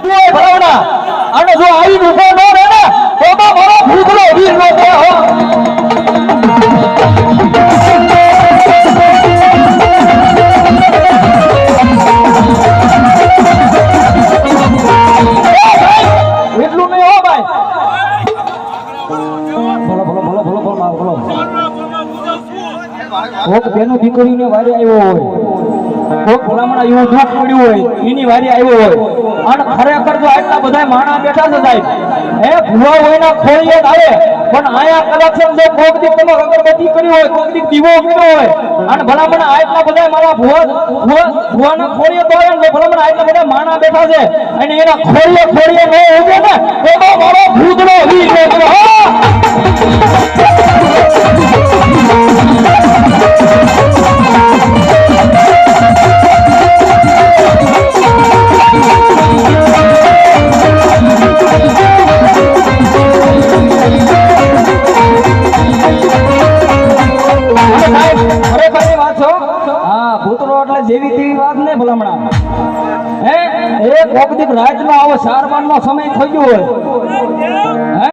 ભલાવડા અને જો આવી ઉભો ન રહે ને તો મારો ભૂતલો વીર નો થાય હો એટલું નહીં હો ભાઈ બોલો બોલો બોલો બોલો બોલો બોલો કોક બેનો દીકરીને વારે આવ્યો હોય કોક ભલામણા એવું દુઃખ પડ્યું હોય એની વારી આવ્યો હોય અને ખરેખર જો આટલા બધા માણા બેઠા છે સાહેબ હે ભૂવા હોયના ખોળીએ આવે પણ આયા કલેક્શન જો કોક દી તમે અગરબત્તી કરી હોય કોક દી દીવો કર્યો હોય અને ભલામણા આટલા બધા મારા ભૂવાના ખોળીએ તો આવે ને ભલામણા આટલા બધા માણા બેઠા છે અને એના ખોળીએ ન ઉભે ને તો મારો ભૂતનો વીર હો જેવી તેવી વાત ને ભલામણા હે એક વખત રાત નો આવો 4 નો સમય થઈ ગયો હોય